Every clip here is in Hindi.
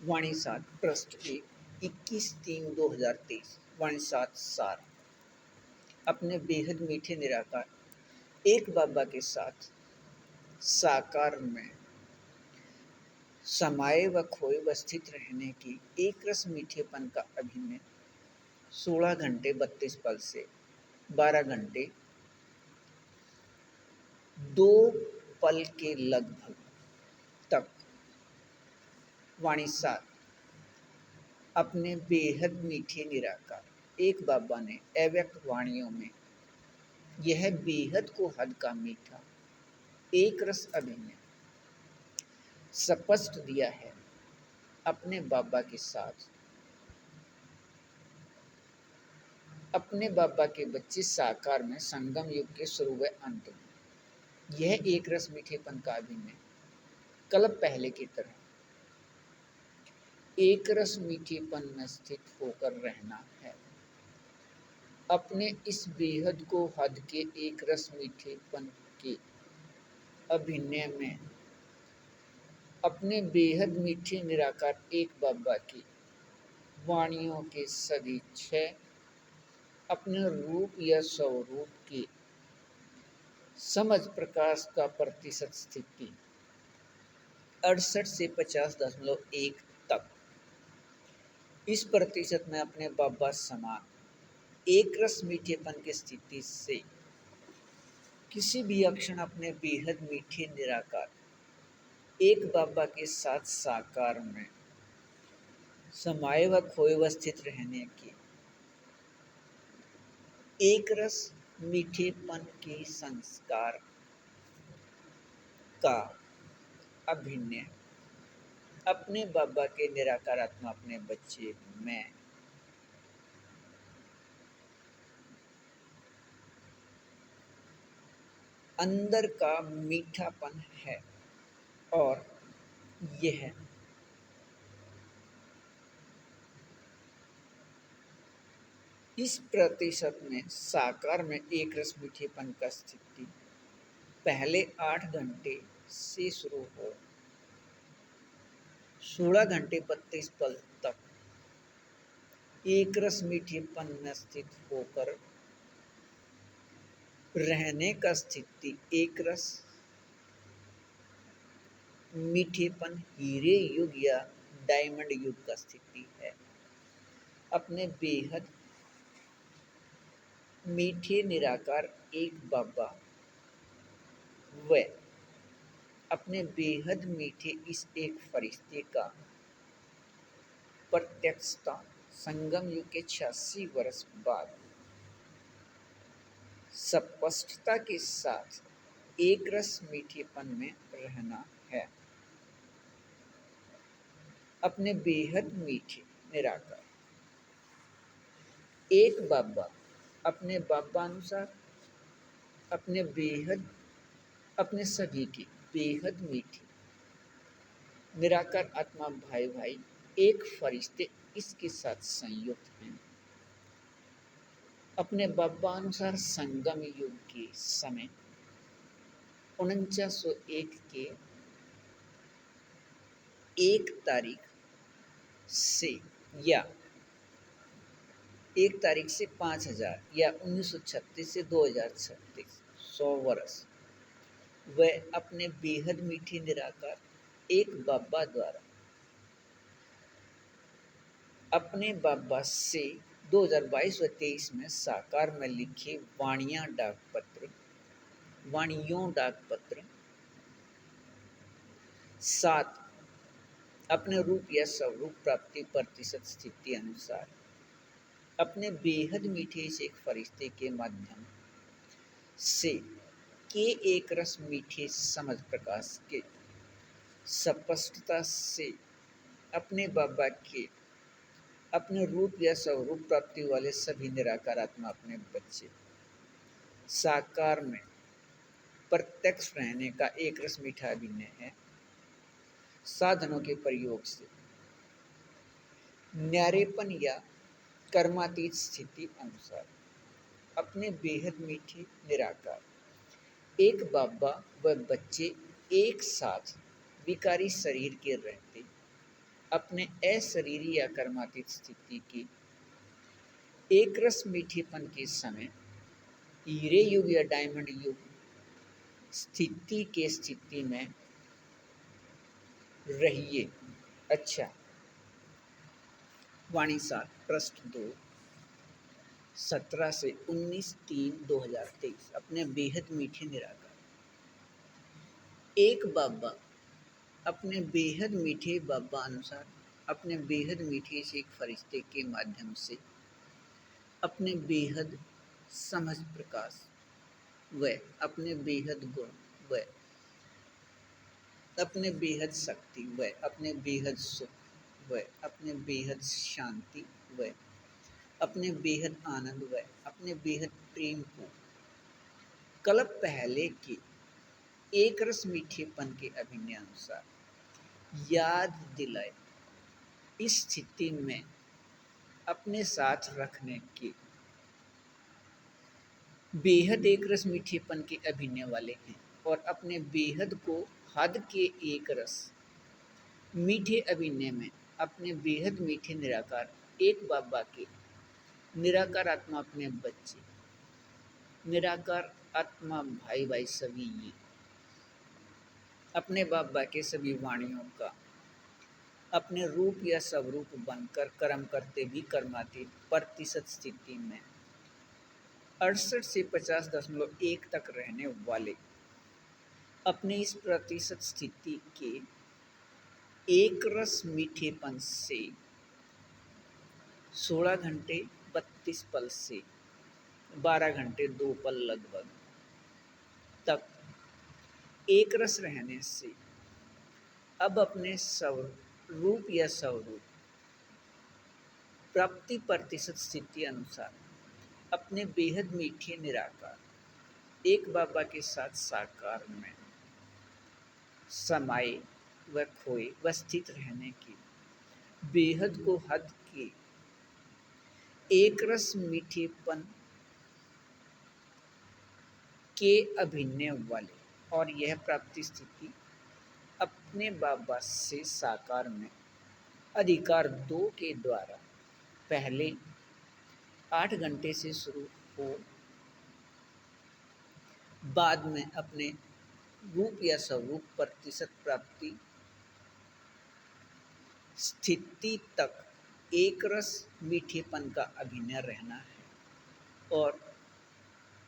वाणी सात ट्रस्ट 21/3/2023 वाणी सात सार अपने बेहद मीठे निराकार एक बाबा के साथ साकार में समाये व खोए व स्थित रहने की एक रस मीठेपन का अभिनय 16 घंटे 32 पल से 12 घंटे 2 पल के लगभग तक। वाणी सात अपने बेहद मीठे निराकार एक बाबा ने अव्यक्त वाणियों में यह बेहद को हद का मीठा एक रस अभिनय स्पष्ट दिया है। अपने बाबा के साथ अपने बाबा के बच्चे साकार में संगम युग के शुरू व अंत में यह एक रस मीठेपन का अभिनय कल्प पहले की तरह एक रस मीठेपन में स्थित होकर रहना है। अपने इस बेहद को हद के एक रस मीठेपन के अभिनय में अपने बेहद मीठे निराकार एक बाबा की वाणियों के सभी छह अपने रूप या स्वरूप के समझ प्रकाश का प्रतिशत स्थिति 68 से 50.1 तक। इस प्रतिशत में अपने बाबा समान एक रस मीठेपन की स्थिति से किसी भी अक्षण अपने बेहद मीठे निराकार एक बाबा के साथ साकार में समाये व खोए व स्थित रहने की एक रस मीठेपन के संस्कार का अभिनय अपने बाबा के निराकार आत्मा अपने बच्चे में अंदर का मीठापन है और यह इस प्रतिशत में साकार में एक रस मीठेपन का स्थिति पहले 8 घंटे से शुरू हो 16 घंटे 32 पल तक एक रस मीठेपन में स्थित होकर रहने का स्थिति एक रस मीठेपन हीरे युग या डायमंड युग का स्थिति है। अपने बेहद मीठे निराकार एक बाबा व अपने बेहद मीठे इस एक फरिश्ते का प्रत्यक्षता संगम युग के 86 वर्ष बाद स्पष्टता के साथ एक रस मीठेपन में रहना है। अपने बेहद मीठे निराकार एक बाबा अपने बाबा अनुसार अपने सभी की बेहद मीठी निराकार आत्मा भाई भाई एक फरिश्ते इसके साथ संयुक्त हैं। अपने बाबा अनुसार संगम युग के समय 4901 के 1 तारीख से या 1 तारीख से 5000 या 1936 से 2036 100 वर्ष व अपने बेहद मीठे निराकार एक बाबा द्वारा अपने बाबा से 2022 व 23 में साकार में लिखे वाणियों डाकपत्र 7 अपने रूप या स्वरूप प्राप्ति प्रतिशत स्थिति अनुसार अपने बेहद मीठे से एक फरिश्ते के माध्यम से के एक रस मीठे समझ प्रकाश के स्पष्टता से अपने बाबा के अपने रूप या स्वरूप प्राप्ति वाले सभी निराकार आत्मा अपने बच्चे साकार में प्रत्यक्ष रहने का एक रस मीठा अभिनय है। साधनों के प्रयोग से न्यारेपन या कर्मातीत स्थिति अनुसार अपने बेहद मीठे निराकार एक बाबा व बच्चे एक साथ विकारी शरीर के रहते अपने अशरीरी या कर्मातीत स्थिति की एक रस मीठेपन के समय हीरे युग या डायमंड युग स्थिति में रहिए। अच्छा, वाणी सार ट्रस्ट 2 17 से 19/3/2023। अपने बेहद मीठे निराकार। एक बाबा अपने बेहद मीठे बाबा अनुसार अपने बेहद मीठे से एक फरिश्ते के माध्यम से अपने बेहद समझ प्रकाश व अपने बेहद गुण व अपने बेहद शक्ति व अपने बेहद सुख व अपने बेहद शांति व अपने बेहद आनंद व अपने बेहद प्रेम को कल्प पहले के एक रस मीठेपन के अभिनय अनुसार याद दिलाए। इस स्थिति में अपने साथ रखने के बेहद एक रस मीठेपन के अभिनय वाले हैं और अपने बेहद को हद के एक रस मीठे अभिनय में अपने बेहद मीठे निराकार एक बाबा के निराकार आत्मा अपने बच्चे निराकार आत्मा भाई भाई सभी ये अपने बाबा के सभी वाणियों का अपने रूप या स्वरूप बनकर कर्म करते भी कर्मातीत प्रतिशत स्थिति में 68 से 50.1 तक रहने वाले अपने इस प्रतिशत स्थिति के एक रस मीठेपन से 16 घंटे 32 पल से 12 घंटे 2 पल लगभग तक एक रस रहने से अब अपने स्वरूप या स्वरूप प्राप्ति प्रतिशत स्थिति अनुसार अपने बेहद मीठे निराकार एक बाबा के साथ साकार में समाये व खोए व स्थित रहने की बेहद को हद के एक रस मीठेपन के अभिनय वाले और यह प्राप्ति स्थिति अपने बाबा से साकार में अधिकार 2 के द्वारा पहले 8 घंटे से शुरू हो बाद में अपने रूप या स्वरूप प्रतिशत प्राप्ति स्थिति तक एक रस मीठेपन का अभिनय रहना है और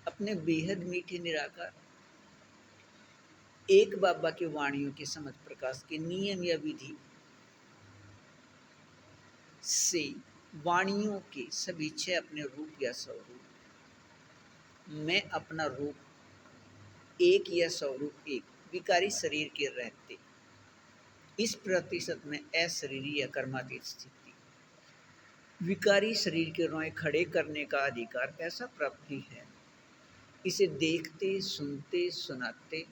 अपने बेहद मीठे निराकार एक बाबा के वाणियों के समझ प्रकाश के नियम या विधि से वाणियों के सभी 6 अपने रूप या स्वरूप में अपना रूप एक या स्वरूप एक विकारी शरीर के रहते इस प्रतिशत में अशरीरी या कर्मातीत स्थिति विकारी शरीर के रोए खड़े करने का अधिकार ऐसा प्राप्ति है। इसे देखते सुनते सुनाते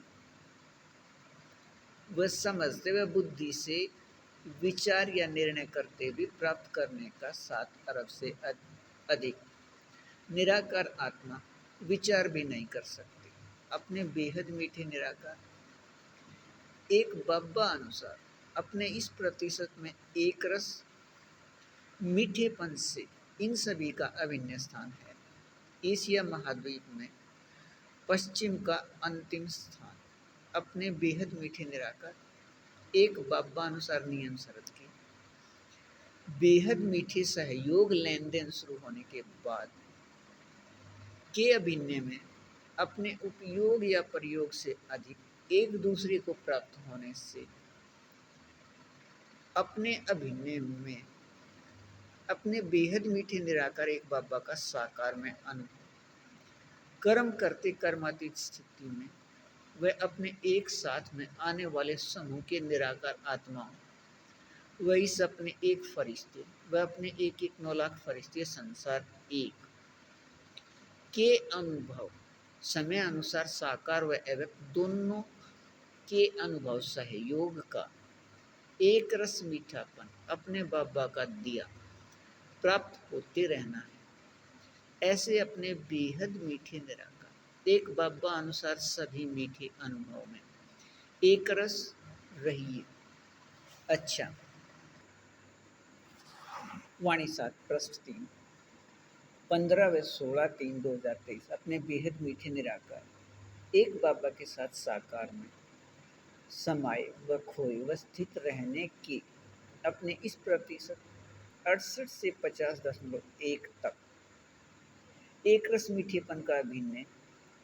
व समझते व बुद्धि से विचार या निर्णय करते भी प्राप्त करने का 7 अरब से अधिक निराकार आत्मा विचार भी नहीं कर सकते। अपने बेहद मीठे निराकार एक बाबा अनुसार अपने इस प्रतिशत में एक रस मीठेपन से इन सभी का अभिन्न स्थान है। एशिया महाद्वीप में पश्चिम का अंतिम स्थान अपने बेहद मीठे निराकार एक बाबा अनुसार नियम शरत के बेहद मीठे सहयोग लेन देन शुरू होने के बाद के अभिनय में अपने उपयोग या प्रयोग से अधिक एक दूसरे को प्राप्त होने से अपने अभिनय में अपने बेहद मीठे निराकार एक बाबा का साकार में अनुभव कर्म करते कर्मातीत स्थिति में वह अपने एक साथ में आने वाले समूह के निराकार आत्माओं वह इस अपने एक फरिश्ते वह अपने एक 9 लाख फरिश्ते संसार एक के अनुभव समय अनुसार साकार व अव्यक्त दोनों के अनुभव सहयोग का एक रस मीठापन अपने बाबा का दिया प्राप्त होते रहना है। ऐसे अपने बेहद मीठे निराकार एक बाबा अनुसार सभी मीठे अनुभव में एक रस रहिए। अच्छा, वाणी 7 पृष्ठ 3 15 व 16/3/2023 अपने बेहद मीठे निराकार एक बाबा के साथ साकार में समाये व खोए व स्थित रहने की अपने इस प्रतिशत 68 से 50.1 तक एक रस मीठेपन का अभिनय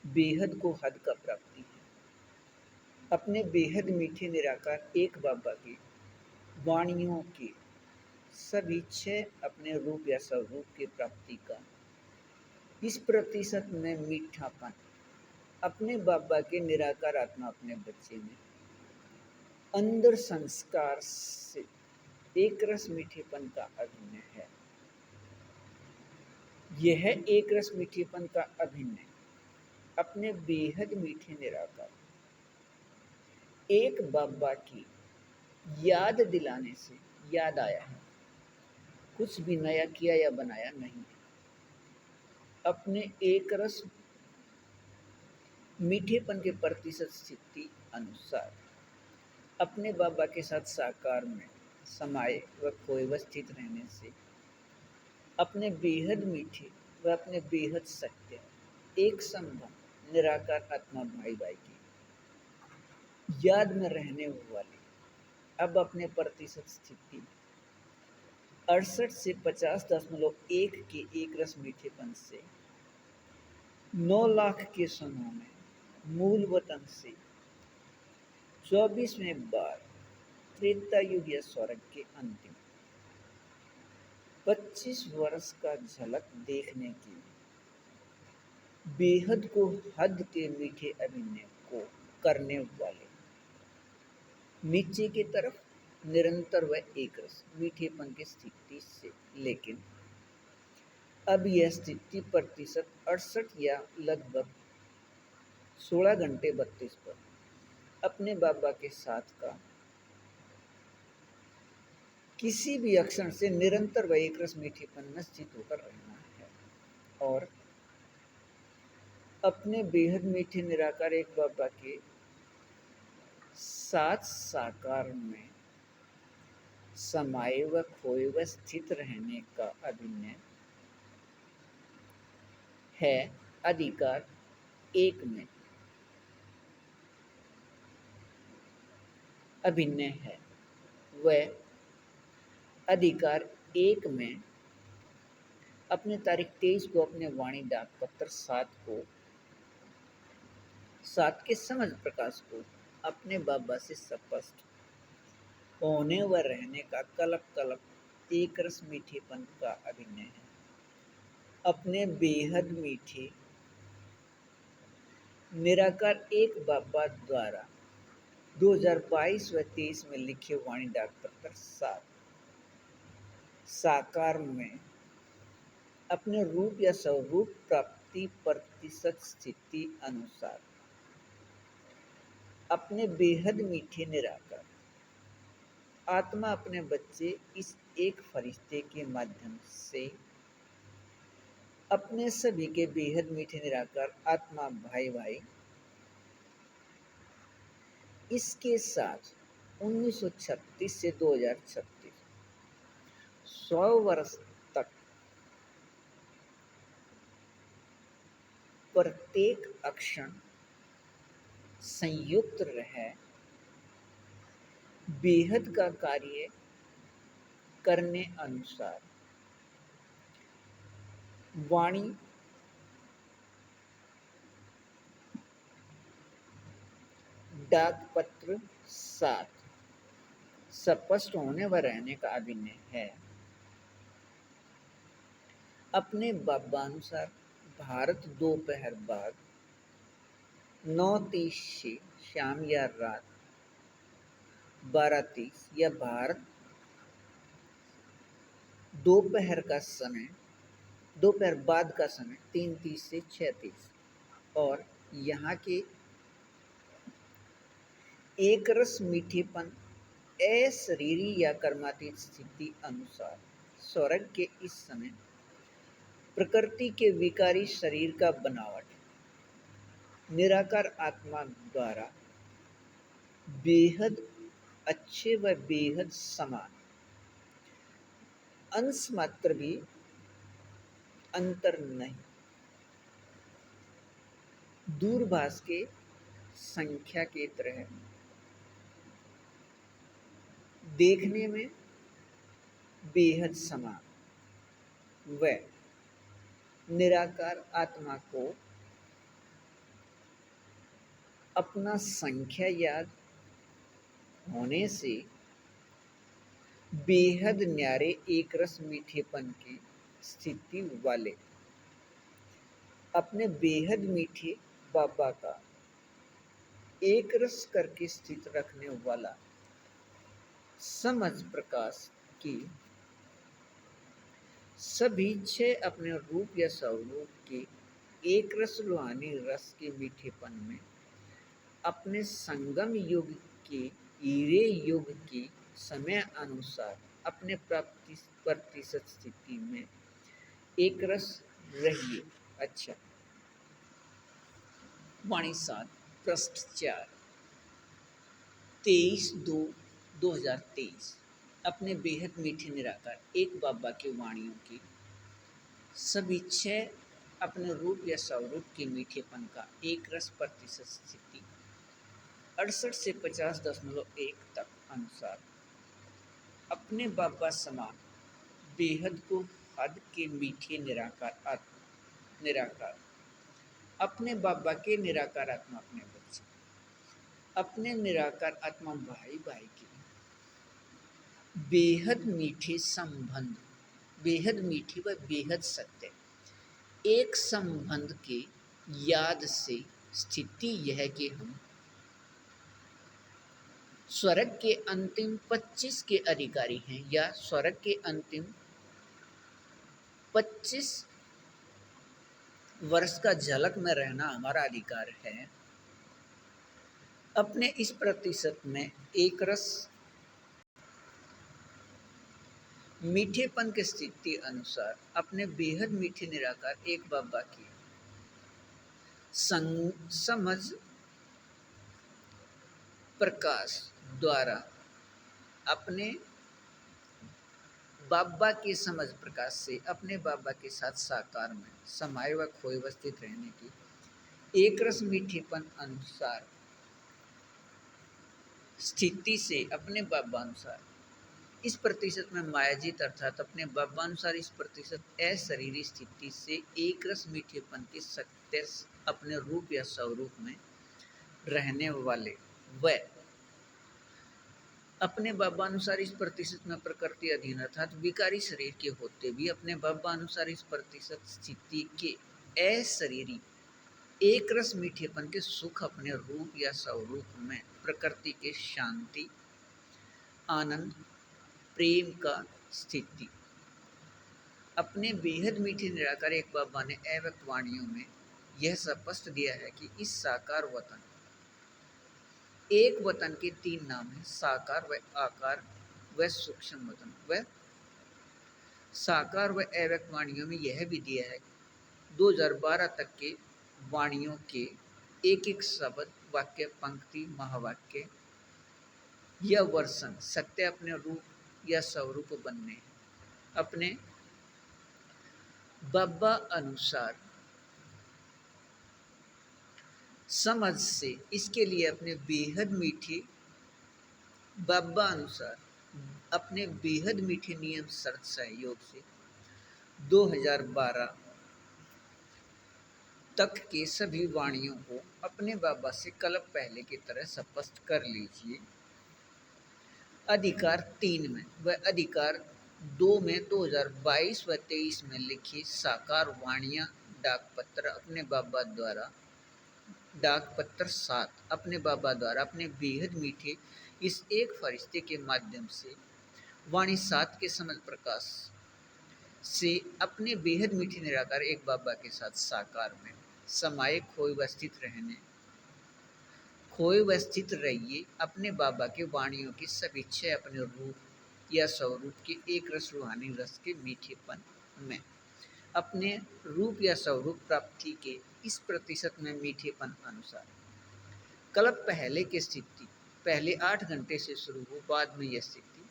बेहद को हद का प्राप्ति है। अपने बेहद मीठे निराकार एक बाबा की वाणियों के सभी 6 अपने रूप या स्वरूप की प्राप्ति का इस प्रतिशत में मीठापन अपने बाबा के निराकार आत्मा अपने बच्चे में अंदर संस्कार से एक रस मीठेपन का अभिनय है। यह एक रस मीठेपन का अभिनय अपने बेहद मीठे निराकार एक बाबा की याद दिलाने से याद आया है, कुछ भी नया किया या बनाया नहीं है। अपने एक रस मीठेपन के प्रतिशत स्थिति अनुसार अपने बाबा के साथ साकार में समाये व खोए व स्थित रहने से अपने बेहद मीठे व अपने बेहद सत्य एक संबंध निराकार आत्मा भाई भाई की याद में रहने वाले अब अपने प्रतिशत स्थिति 68 से 50.1 के एक रस मीठेपन से 9 लाख के सनों में मूल वतन से 24वें बार त्रेता युग या स्वर्ग के अंतिम 25 वर्ष का झलक देखने के लिए बेहद को हद के मीठे अभिनय को करने वाले नीचे की तरफ निरंतर व एक रस मीठेपन की स्थिति से, लेकिन अब यह स्थिति प्रतिशत 68 या लगभग 16 घंटे 32 पर अपने बाबा के साथ का किसी भी अक्षर से निरंतर व एक रस मीठेपन में स्थित होकर रहना है और अपने बेहद मीठे निराकार एक बाबा के साथ साकार में समाये व खोए व स्थित रहने का अभिनय है। अधिकार एक में अभिनय है वह अधिकार एक में अपने तारीख 23 को अपने वाणी डाक पत्र 7 के समझ प्रकाश को अपने बाबा से स्पष्ट होने व रहने का कलप कलप एक रस मीठेपन का अभिनय है। अपने बेहद मीठे निराकार एक बाबा द्वारा 2022 व 23 में लिखे वाणी डाक पत्र 7 साकार में अपने रूप या स्वरूप प्राप्ति प्रतिशत स्थिति अनुसार अपने बेहद मीठे निराकार आत्मा अपने बच्चे इस एक फरिश्ते के माध्यम से अपने सभी के बेहद मीठे निराकार आत्मा भाई भाई इसके साथ 1936 से 2036 100 वर्ष तक प्रत्येक अक्षण संयुक्त रह बेहद का कार्य करने अनुसार वाणी डाक पत्र 7 स्पष्ट होने व रहने का अभिनय है। अपने बाबानुसार भारत दोपहर बाद 9:30 से शाम या रात 12:30 या भारत दोपहर बाद का समय 3:30 से 6:30 और यहाँ के एक रस मीठेपन अशरीरी या कर्मातीत स्थिति अनुसार स्वर्ग के इस समय प्रकृति के विकारी शरीर का बनावट निराकार आत्मा द्वारा बेहद अच्छे व बेहद समान अंश मात्र भी अंतर नहीं। दूरभाष के संख्या की तरह देखने में बेहद समान व निराकार आत्मा को अपना संख्या याद होने से बेहद न्यारे एक रस मीठेपन की स्थिति वाले अपने बेहद मीठे बाबा का एक रस करके स्थित रखने वाला समझ प्रकाश की सभी छह अपने रूप या स्वरूप के एक रस रूहानी रस के मीठेपन में अपने संगम युग के हीरे युग के समय अनुसार अपने प्राप्ति प्रतिशत स्थिति में एक रस रहिए। अच्छा, वाणी 7 पृष्ठ 4 23/2/2023 अपने बेहद मीठे निराकार एक बाबा के वाणियों की सभी छह अपने रूप या स्वरूप के मीठेपन का एक रस प्रतिशत स्थिति 68 से 50.1 तक अनुसार अपने बाबा समान बेहद को हद के मीठे निराकार अपने बाबा के निराकार आत्मा अपने बच्चे अपने निराकार आत्मा भाई भाई के बेहद मीठे संबंध बेहद मीठे व बेहद सत्य एक संबंध के याद से स्थिति यह कि हम स्वर्ग के अंतिम 25 के अधिकारी हैं या स्वर्ग के अंतिम 25 वर्ष का झलक में रहना हमारा अधिकार है। अपने इस प्रतिशत में एक रस मीठेपन की स्थिति अनुसार अपने बेहद मीठे निराकार एक बाबा की समझ प्रकाश द्वारा अपने बाबा की समझ प्रकाश से अपने बाबा के साथ साकार में समाये व खोए व स्थित रहने की एक रस मीठेपन अनुसार स्थिति से अपने बाबा अनुसार इस प्रतिशत में मायाजीत अर्थात अपने बाबा अनुसार इस प्रतिशत अशरीरी स्थिति से एक रस मीठेपन के सत्य अपने रूप या स्वरूप में रहने वाले व अपने बाबा अनुसार इस प्रतिशत में प्रकृति अधीन अर्थात विकारी शरीर के होते भी अपने बाबा अनुसार इस प्रतिशत स्थिति के अशरीरी एक रस मीठेपन के सुख अपने रूप या स्वरूप में प्रकृति के शांति आनंद प्रेम का स्थिति अपने बेहद मीठे निराकार एक बाबा ने अव्यक्त वाणियों में यह स्पष्ट दिया है कि इस साकार वतन एक वतन के 3 नाम हैं साकार व आकार व सूक्ष्म वतन व साकार व अव्यक्त वाणियों में यह भी दिया है 2012 तक के वाणियों के एक एक शब्द वाक्य पंक्ति महावाक्य या वर्षन सत्य अपने रूप या स्वरूप बनने अपने बाबा अनुसार समझ से इसके लिए अपने बेहद मीठे बाबा अनुसार अपने बेहद मीठे नियम शर्त सहयोग से 2012 तक के सभी वाणियों को अपने बाबा से कल्प पहले की तरह स्पष्ट कर लीजिए। अधिकार 3 में व अधिकार 2 में 2022 व 23 में लिखी साकार वाणियाँ डाक पत्र अपने बाबा द्वारा डाक पत्र 7 अपने बाबा द्वारा अपने बेहद मीठे इस एक फरिश्ते के माध्यम से वाणी 7 के समझ प्रकाश से अपने बेहद मीठे निराकार एक बाबा के साथ साकार में समाये खोए व स्थित रहने खोए व स्थित रहिए अपने बाबा के वाणियों की सभी 6 अपने रूप या स्वरूप के एक रस रूहानी रस के मीठेपन में अपने रूप या स्वरूप प्राप्ति के इस प्रतिशत में मीठेपन अनुसार कल्प पहले की स्थिति पहले 8 घंटे से शुरू हो बाद में यह स्थिति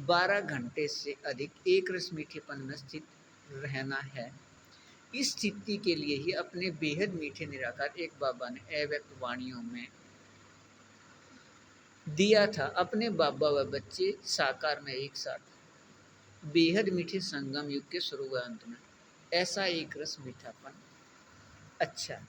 12 घंटे से अधिक एक रस मीठेपन में स्थित रहना है। इस स्थिति के लिए ही अपने बेहद मीठे निराकार एक बाबा ने अव्यक्त वाणियों में दिया था। अपने बाबा व बच्चे साकार में एक साथ बेहद मीठे संगम युग के शुरू व अंत में ऐसा एक रस मीठापन। अच्छा,